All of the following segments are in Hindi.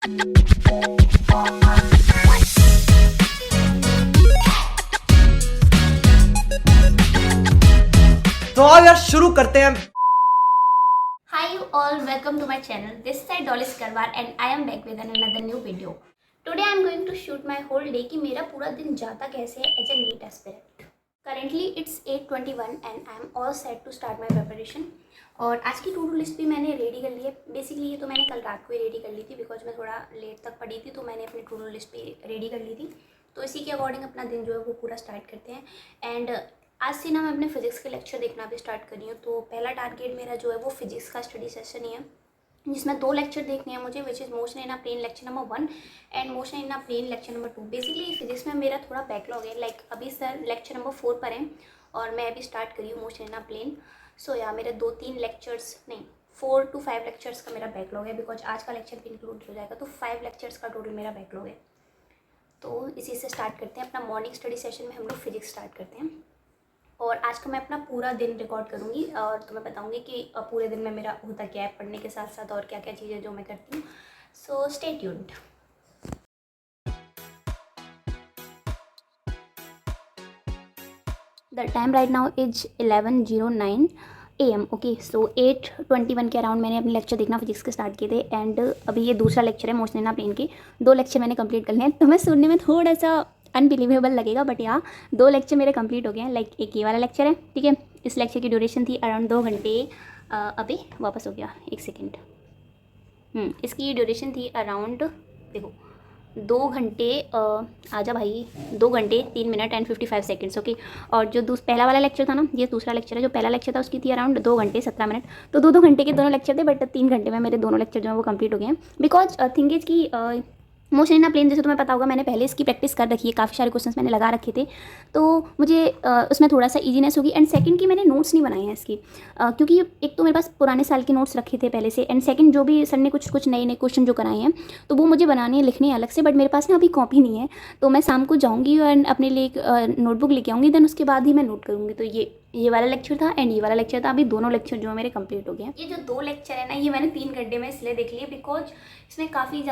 तो आओ यार शुरू करते हैं। Hi you all, welcome to my channel. This side Dollis Karwar and I am back with another new video. Today I am going to shoot my whole day कि मेरा पूरा दिन जाता कैसे है as a NEET aspirant. Currently it's 8:21 and I am all set to start my preparation. और आज की टू डू लिस्ट भी मैंने रेडी कर ली है. बेसिकली ये तो मैंने कल रात को ही रेडी कर ली थी बिकॉज मैं थोड़ा लेट तक पढ़ी थी, तो मैंने अपनी टू डू लिस्ट भी रेडी कर ली थी. तो इसी के अकॉर्डिंग अपना दिन जो है वो पूरा स्टार्ट करते हैं. एंड आज से ना मैं अपने फिजिक्स के लेक्चर देखना भी स्टार्ट कर रही हूँ. तो पहला टारगेट मेरा जो है वो फिजिक्स का स्टडी सेशन ही है, जिसमें 2 लेक्चर देखने हैं मुझे, which is motion in a plane lecture number 1 and motion in a plane lecture number 2. Basically physics में मेरा थोड़ा बैकलॉग है, लाइक अभी सर लेक्चर नंबर 4 पर हैं और मैं अभी स्टार्ट करी हूँ मोशन इन अ प्लेन. सो या मेरे 2-3 लेक्चर्स नहीं 4 to 5 लेक्चर्स का मेरा बैकलॉग है, बिकॉज आज का लेक्चर भी इंक्लूड हो जाएगा. तो 5 लेक्चर्स का टोटल मेरा बैकलॉग है. तो इसी से स्टार्ट करते हैं. अपना मॉर्निंग स्टडी सेशन में हम लोग फिजिक्स स्टार्ट करते हैं. और आज का मैं अपना पूरा दिन रिकॉर्ड करूँगी और तुम्हें बताऊँगी कि पूरे दिन में मेरा होता क्या है पढ़ने के साथ साथ और क्या क्या चीज़ें जो मैं करती हूँ. So stay tuned. The time right now is 11:09 AM. Okay, so 8:21 के अराउंड मैंने अपने लेक्चर देखना फिजिक्स के स्टार्ट किए थे. एंड अभी ये दूसरा लेक्चर है मोशन इन अ प्लेन के. 2 लेक्चर मैंने कंप्लीट कर लिए हैं. तुम्हें सुनने में थोड़ा सा अनबिलीवेबल लगेगा, बट यहाँ 2 लेक्चर मेरे कंप्लीट हो गए हैं. लाइक एक ये वाला लेक्चर है, ठीक है. इस लेक्चर की ड्यूरेशन थी अराउंड 2 घंटे. अभी वापस हो गया, एक सेकेंड. इसकी ड्यूरेशन थी अराउंड, देखो 2 घंटे आजा भाई 2 घंटे 3 मिनट एंड 55 सेकेंड्स. ओके. और जो पहला वाला लेक्चर था ना, ये दूसरा लेक्चर है. जो पहला लेक्चर था उसकी थी अराउंड 2 घंटे 17 मिनट. तो 2-2 घंटे के दोनों लेक्चर थे, बट 3 घंटे में मेरे दोनों लेक्चर जो है वो कंप्लीट हो गए हैं. बिकॉज थिंग इज की मोशन इन अ प्लेन जैसे तुम्हें पता होगा, मैंने पहले इसकी प्रैक्टिस कर रखी है. काफ़ी सारे क्वेश्चंस मैंने लगा रखे थे, तो मुझे उसमें थोड़ा सा इजीनेस होगी. एंड सेकंड की मैंने नोट्स नहीं बनाए हैं इसकी, क्योंकि एक तो मेरे पास पुराने साल के नोट्स रखे थे पहले से. एंड सेकंड जो भी सर ने कुछ नए नए क्वेश्चन जो कराए हैं तो वो मुझे बनाने हैं, लिखने हैं अलग से. बट मेरे पास ना अभी कॉपी नहीं है, तो मैं शाम को जाऊँगी एंड अपने लिए एक नोटबुक लेके आऊँगी. देन उसके बाद ही मैं नोट करूँगी. तो ये वाला लेक्चर था एंड ये वाला लेक्चर था. अभी दोनों लेक्चर जो है मेरे कंप्लीट हो गए हैं. ये जो 2 लेक्चर है ना, ये मैंने 3 घंटे में इसलिए देख लिए बिकॉज इसमें काफ़ी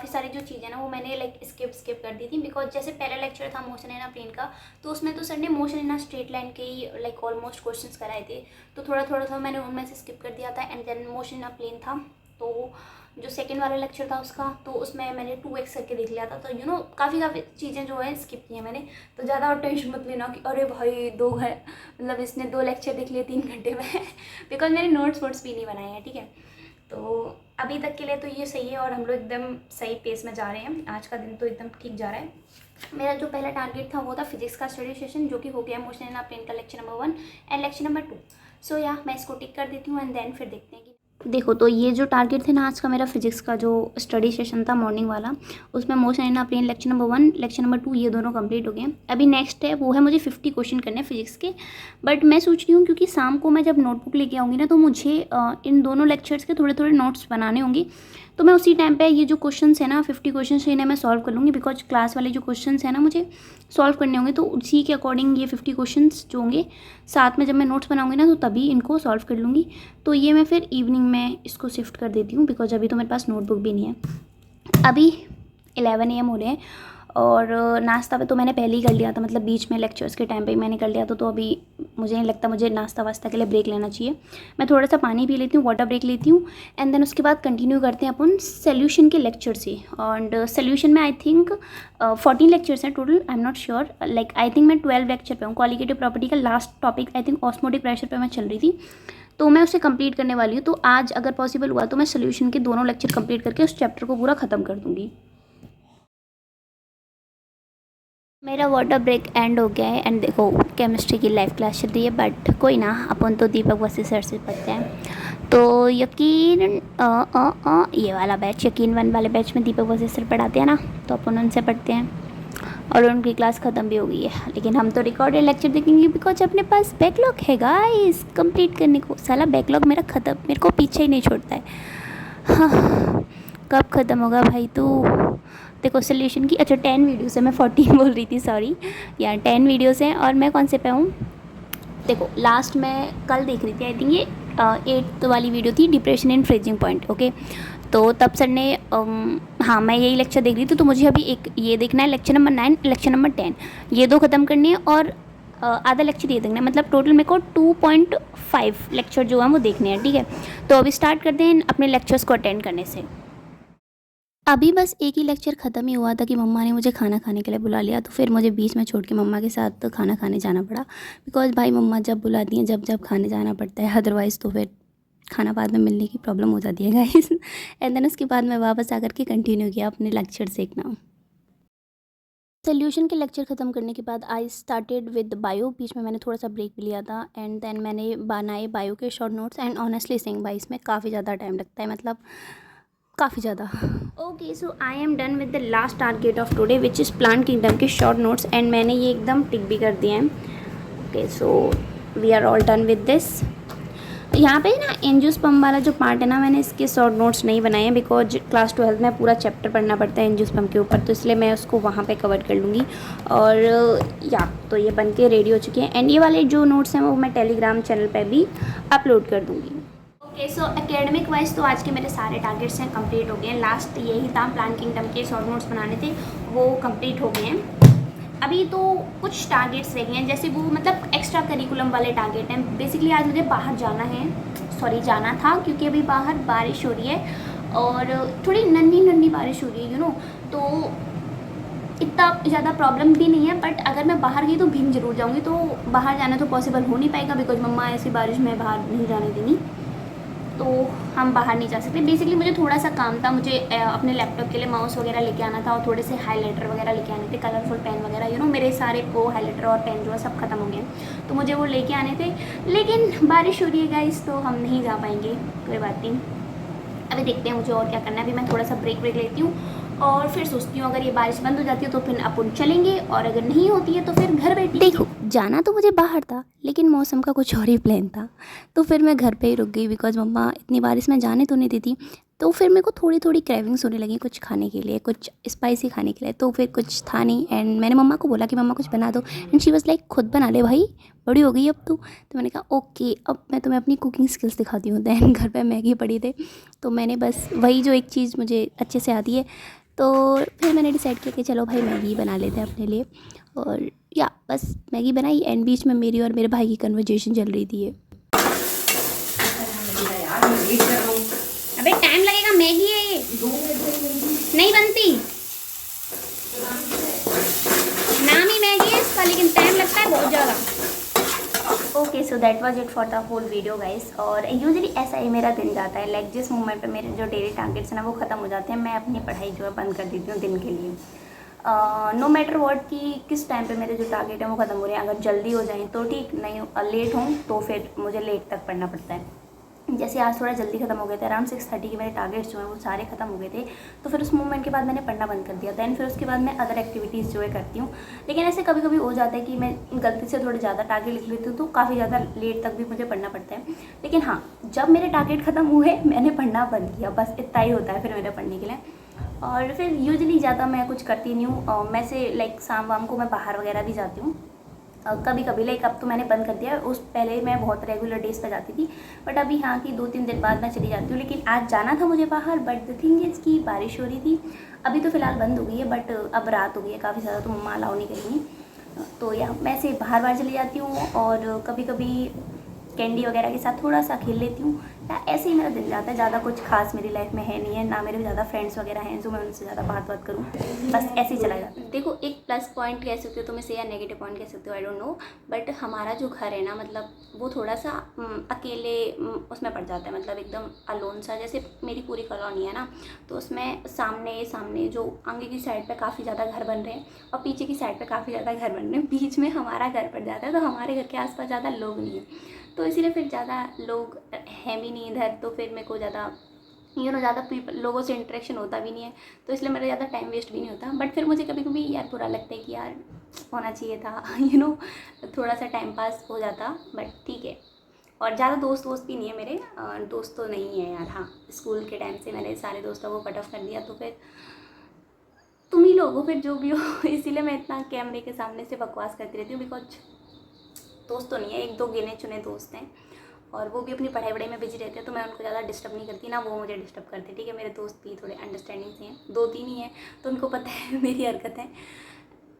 सारी जो चीज़ें ना वो मैंने लाइक स्किप कर दी थी. बिकॉज जैसे पहला लेक्चर था मोशन इन अ प्लेन का, तो उसमें तो सर ने motion in a straight line के ही लाइक ऑलमोस्ट क्वेश्चंस कराए थे. तो थोड़ा मैंने उनमें से स्किप कर दिया था. And then motion in a plane था, तो जो सेकंड वाला लेक्चर था उसका, तो उसमें मैंने 2x करके देख लिया था. तो काफ़ी चीज़ें जो है स्किप की हैं मैंने. तो ज़्यादा और टेंशन मत लेना कि अरे भाई 2 मतलब इसने 2 लेक्चर देख लिए 3 घंटे में बिकॉज मैंने नोट्स भी नहीं बनाए हैं, ठीक है. तो अभी तक के लिए तो ये सही है और हम लोग एकदम सही पेस में जा रहे हैं. आज का दिन तो एकदम ठीक जा रहा है. मेरा जो पहला टारगेट था वो था फिजिक्स का स्टडी सेशन, जो कि हो गया मोशन इन अ प्लेन का lecture number 1 and lecture number 2. सो या मैं इसको टिक कर देती हूँ एंड देन फिर देखते हैं कि देखो. तो ये जो टारगेट थे ना आज का मेरा फिजिक्स का जो स्टडी सेशन था मॉर्निंग वाला, उसमें motion in a plane lecture number 1 lecture number 2 ये दोनों कंप्लीट हो गए. अभी नेक्स्ट है वो है मुझे 50 क्वेश्चन करने हैं फिजिक्स के. बट मैं सोच रही हूँ क्योंकि शाम को मैं जब नोटबुक लेके आऊँगी ना, तो मुझे इन दोनों लेक्चर्स के थोड़े नोट्स बनाने होंगे. तो मैं उसी टाइम पे ये जो क्वेश्चंस है ना 50 क्वेश्चंस इन्हें मैं सॉल्व कर लूँगी. बिकॉज क्लास वाले जो क्वेश्चंस हैं ना मुझे सॉल्व करने होंगे, तो उसी के अकॉर्डिंग ये 50 क्वेश्चंस जो होंगे साथ में जब मैं नोट्स बनाऊंगी ना, तो तभी इनको सॉल्व कर लूँगी. तो ये मैं फिर इवनिंग में इसको शिफ्ट कर देती हूँ, बिकॉज अभी तो मेरे पास नोटबुक भी नहीं है. अभी 11 AM हो रहे हैं और नाश्ता तो मैंने पहले ही कर लिया था, मतलब बीच में लेक्चर्स के टाइम पे ही मैंने कर लिया था. तो अभी मुझे नहीं लगता मुझे नाश्ता वास्ता के लिए ब्रेक लेना चाहिए. मैं थोड़ा सा पानी पी लेती हूँ, वाटर ब्रेक लेती हूँ. एंड देन उसके बाद कंटिन्यू करते हैं अपन सोल्यूशन के लेक्चर से. एंड सोल्यूशन में आई थिंक 14 लेक्चर्स हैं total. I am not sure, like I think मैं 12 लेक्चर पे हूँ. क्वालिटेटिव प्रॉपर्टी का last topic I think osmotic pressure पर मैं चल रही थी, तो मैं उसे कंप्लीट करने वाली हूँ. तो आज अगर पॉसिबल हुआ तो मैं सोल्यूशन के दोनों लेक्चर कंप्लीट करके उस चैप्टर को पूरा ख़त्म कर दूँगी. मेरा वाटर ब्रेक एंड हो गया है. एंड देखो केमिस्ट्री की लाइव क्लास चल रही है, बट कोई ना, अपन तो दीपक वसी सर से पढ़ते हैं. तो यकीन ये वाला बैच, यकीन 1 वाले बैच में दीपक वसी सर पढ़ाते हैं ना, तो अपन उनसे पढ़ते हैं. और उनकी क्लास ख़त्म भी हो गई है, लेकिन हम तो रिकॉर्डेड लेक्चर देखेंगे बिकॉज अपने पास बैकलॉग है गाइस कंप्लीट करने को. साला बैकलॉग मेरा ख़त्म, मेरे को पीछे ही नहीं छोड़ता है. हाँ, कब ख़त्म होगा भाई तू. देखो सोल्यूशन की 10 वीडियोस है, मैं 14 बोल रही थी, सॉरी. या 10 वीडियोस हैं और मैं कौन से पे हूँ. देखो लास्ट मैं कल देख रही थी, आई थिंक ये 8th वाली वीडियो थी, depression and freezing point. Okay, तो तब सर ने हाँ मैं यही लेक्चर देख रही थी, तो मुझे अभी एक ये देखना है लेक्चर नंबर 9, लेक्चर नंबर 10, ये 2 ख़त्म करनी है और आधा लेक्चर ये देखना है, मतलब टोटल मेरे को 2.5 लेक्चर जो है वो देखने हैं, ठीक है। तो अभी स्टार्ट करते हैं अपने लेक्चर्स को अटेंड करने से। अभी बस एक ही लेक्चर ख़त्म ही हुआ था कि मम्मा ने मुझे खाना खाने के लिए बुला लिया, तो फिर मुझे बीच में छोड़ के मम्मा के साथ खाना खाने जाना पड़ा, बिकॉज़ भाई मम्मा जब बुलाती हैं जब जब खाने जाना पड़ता है, अदरवाइज़ तो फिर खाना बाद में मिलने की प्रॉब्लम हो जाती है गाइस। एंड देन उसके बाद मैं वापस आकर के कंटिन्यू किया अपने लेक्चर देखना। सोल्यूशन के लेक्चर ख़त्म करने के बाद आई स्टार्टेड विद बायो, बीच में मैंने थोड़ा सा ब्रेक भी लिया था, एंड देन मैंने बनाए बायो के short notes. And honestly saying भाई इसमें काफ़ी ज़्यादा टाइम लगता है, मतलब काफ़ी ज़्यादा। Okay so I am done with the last target of today which is plant kingdom के शॉर्ट नोट्स, एंड मैंने ये एकदम टिक भी कर दिए हैं। Okay so we are all done with this. यहाँ पे ना एंजियोस्पर्म वाला जो पार्ट है ना, मैंने इसके शॉर्ट नोट्स नहीं बनाए हैं बिकॉज क्लास 12 में पूरा चैप्टर पढ़ना पड़ता है एंजियोस्पर्म के ऊपर, तो इसलिए मैं उसको वहाँ पे कवर कर लूँगी। और या तो ये बन के रेडी हो चुके हैं, एंड ये वाले जो नोट्स हैं वो मैं टेलीग्राम चैनल पे भी अपलोड कर दूँगी। ओके सो एकेडमिक वाइज तो आज के मेरे सारे टारगेट्स हैं कंप्लीट हो गए हैं। लास्ट यही था, प्लान किंगडम के शॉर्ट नोट्स बनाने थे, वो कंप्लीट हो गए हैं। अभी तो कुछ टारगेट्स रह गए हैं, जैसे वो मतलब एक्स्ट्रा करिकुलम वाले टारगेट हैं। बेसिकली आज मुझे बाहर जाना है, सॉरी जाना था, क्योंकि अभी बाहर बारिश हो रही है और थोड़ी नन्ही नन्ही बारिश हो रही है तो इतना ज़्यादा प्रॉब्लम भी नहीं है, बट अगर मैं बाहर गई तो भीग जरूर जाऊँगी, तो बाहर जाना तो पॉसिबल हो नहीं पाएगा बिकॉज मम्मा ऐसी बारिश में बाहर नहीं जाने देनी, तो हम बाहर नहीं जा सकते। बेसिकली मुझे थोड़ा सा काम था, मुझे अपने लैपटॉप के लिए माउस वगैरह लेके आना था और थोड़े से हाइलाइटर वगैरह लेके आने थे, कलरफुल पेन वगैरह मेरे सारे वो हाइलाइटर और पेन जो है सब खत्म हो गए हैं, तो मुझे वो लेके आने थे, लेकिन बारिश हो रही है गाइस तो हम नहीं जा पाएंगे। कोई बात नहीं, अभी देखते हैं मुझे और क्या करना है। अभी मैं थोड़ा सा ब्रेक लेती हूँ और फिर सोचती हूँ अगर ये बारिश बंद हो जाती है तो फिर अपन चलेंगे, और अगर नहीं होती है तो फिर घर बैठे। देखो जाना तो मुझे बाहर था, लेकिन मौसम का कुछ और ही प्लान था, तो फिर मैं घर पे ही रुक गई बिकॉज मम्मा इतनी बारिश में जाने तो नहीं देती। तो फिर मेरे को थोड़ी थोड़ी क्रेविंग्स होने लगी कुछ खाने के लिए, कुछ स्पाइसी खाने के लिए, तो फिर कुछ था नहीं, एंड मैंने मम्मा को बोला कि मम्मा कुछ बना दो, एंड शी वाज लाइक खुद बना ले भाई, बड़ी हो गई अब तो मैंने कहा ओके अब मैं तुम्हें अपनी कुकिंग स्किल्स दिखाती हूँ। दैन घर पे मैगी पड़ी थे, तो मैंने बस वही जो एक चीज़ मुझे अच्छे से आती है, तो फिर मैंने डिसाइड किया कि चलो भाई मैगी बना लेते हैं अपने लिए, और या बस मैगी बनाई, एंड बीच में मेरी और मेरे भाई की कन्वर्जेशन चल रही थी। अबे टाइम लगेगा, मैगी है ये, नहीं बनती, नाम ही मैगी है इसका, लेकिन टाइम लगता है बहुत ज़्यादा। Okay so that was it for the whole video guys, और यूजुअली ऐसा ही मेरा दिन जाता है, लाइक जिस मोमेंट पे मेरे जो डेली टारगेट्स हैं ना वो ख़त्म हो जाते हैं, मैं अपनी पढ़ाई जो है बंद कर देती हूँ दिन के लिए। नो मैटर व्हाट कि किस टाइम पे मेरे जो टारगेट हैं वो ख़त्म हो रहे हैं, अगर जल्दी हो जाएँ तो ठीक, नहीं लेट हों तो फिर मुझे लेट तक पढ़ना पड़ता है। जैसे आज थोड़ा जल्दी ख़त्म हो गए थे, अराउंड 6:30 के मेरे टारगेट्स जो हैं वो सारे ख़त्म हो गए थे, तो फिर उस मूवमेंट के बाद मैंने पढ़ना बंद कर दिया। दैन फिर उसके बाद मैं अदर एक्टिविटीज़ जो है करती हूँ, लेकिन ऐसे कभी कभी हो जाता है कि मैं गलती से थोड़े ज़्यादा टारगेट लिख लेती हूँ तो काफ़ी ज़्यादा लेट तक भी मुझे पढ़ना पड़ता है। लेकिन हाँ, जब मेरे टारगेट ख़त्म हुए मैंने पढ़ना बंद किया, बस इतना ही होता है फिर मेरे पढ़ने के लिए। और फिर यूजुअली ज़्यादा मैं कुछ करती नहीं हूँ, मैं से लाइक शाम वाम को मैं बाहर वगैरह भी जाती हूँ कभी कभी, लाइक अब तो मैंने बंद कर दिया, उस पहले मैं बहुत रेगुलर डेज पर जाती थी, बट अभी यहाँ की 2-3 दिन बाद मैं चली जाती हूँ। लेकिन आज जाना था मुझे बाहर, बट द थिंग इज़ कि बारिश हो रही थी, अभी तो फ़िलहाल बंद हो गई है, बट अब रात हो गई है काफ़ी ज़्यादा, तो मम्मा अलाउ नहीं करेंगी, तो या मैं से बाहर चली जाती हूँ, और कभी कभी कैंडी वगैरह के साथ थोड़ा सा खेल लेती हूँ, या ऐसे ही मेरा दिन जाता है। ज़्यादा कुछ खास मेरी लाइफ में है नहीं है, ना मेरे ज़्यादा फ्रेंड्स वगैरह हैं जो मैं उनसे ज़्यादा बात करूँ, बस ऐसे ही चला जाता है। देखो एक प्लस पॉइंट कह सकते हो तुम इसे, या नेगेटिव पॉइंट कह सकते हो, आई डोंट नो, बट हमारा जो घर है ना, मतलब वो थोड़ा सा अकेले उसमें पड़ जाता है, मतलब एकदम अलोन सा। जैसे मेरी पूरी कॉलोनी है ना, तो उसमें सामने जो आगे की साइड पे काफ़ी ज़्यादा घर बन रहे हैं और पीछे की साइड पे काफ़ी ज़्यादा घर बन रहे हैं, बीच में हमारा घर पड़ जाता है, तो हमारे घर के आसपास ज़्यादा लोग नहीं हैं, तो इसीलिए फिर ज़्यादा लोग हैं भी नहीं इधर, तो फिर मेरे को ज़्यादा ज़्यादा लोगों से इंटरेक्शन होता भी नहीं है, तो इसलिए मेरा ज़्यादा टाइम वेस्ट भी नहीं होता। बट फिर मुझे कभी कभी यार बुरा लगता है कि यार होना चाहिए था थोड़ा सा टाइम पास हो जाता, बट ठीक है। और ज़्यादा दोस्त भी नहीं है मेरे, दोस्त तो नहीं है यार। हाँ, स्कूल के टाइम से मैंने सारे दोस्तों को कट ऑफ कर दिया, तो फिर तुम ही लोग हो फिर जो भी हो इसीलिए मैं इतना कैमरे के सामने से बकवास करती रहती हूँ, बिकॉज दोस्त तो नहीं है, 1-2 गिने चुने दोस्त हैं, और वो भी अपनी पढ़ाई वढ़ाई में बिजी रहते हैं, तो मैं उनको ज़्यादा डिस्टर्ब नहीं करती ना वो मुझे डिस्टर्ब करते, ठीक है। मेरे दोस्त भी थोड़े अंडरस्टैंडिंग से हैं, 2-3 ही हैं, तो उनको पता है मेरी हरकतें।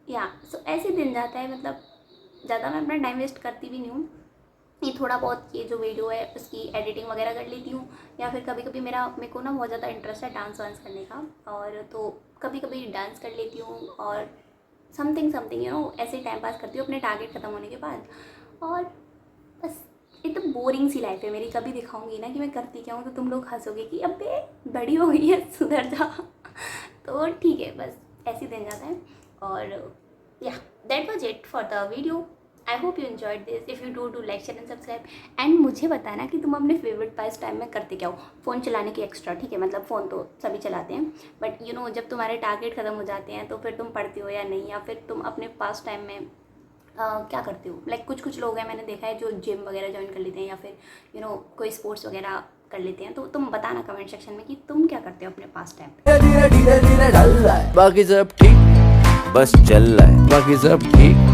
या सो ऐसे दिन जाता है, मतलब ज़्यादा मैं अपना टाइम वेस्ट करती भी नहीं हूँ। ये थोड़ा बहुत ये जो वीडियो है उसकी एडिटिंग वगैरह कर लेती हूँ, या फिर कभी कभी मेरे को ना बहुत ज़्यादा इंटरेस्ट है डांस वांस करने का, और तो कभी कभी डांस कर लेती हूँ और समथिंग यू नो ऐसे टाइम पास करती हूँ अपने टारगेट ख़त्म होने के बाद। और बस एकदम बोरिंग सी लाइफ है मेरी। कभी दिखाऊंगी ना कि मैं करती क्या हूँ तो तुम लोग हंसोगे कि अबे बड़ी हो गई है, सुधर जा। तो ठीक है, बस ऐसे दिन जाता है। और या that was it for the video. I hope you enjoyed this. If you do like share and subscribe, and मुझे बताना कि तुम अपने फेवरेट पास टाइम में करते क्या हो, फ़ोन चलाने के एक्स्ट्रा, ठीक है। मतलब फ़ोन तो सभी चलाते हैं, बट यू नो जब तुम्हारे टारगेट ख़त्म हो जाते हैं तो फिर तुम पढ़ते हो या नहीं, या फिर तुम अपने पास टाइम में क्या करते हो। लाइक कुछ लोग हैं मैंने देखा है जो जिम वगैरह ज्वाइन कर लेते हैं, या फिर यू नो कोई स्पोर्ट्स वगैरह कर लेते हैं। तो तुम बताना कमेंट सेक्शन में कि तुम क्या करते हो अपने पास टाइम। धीरे धीरे धीरे ढल रहा है, बाकी सब ठीक बस चल रहा है, बाकी सब ठीक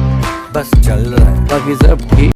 बस चल रहा है, बाकी सब ठीक।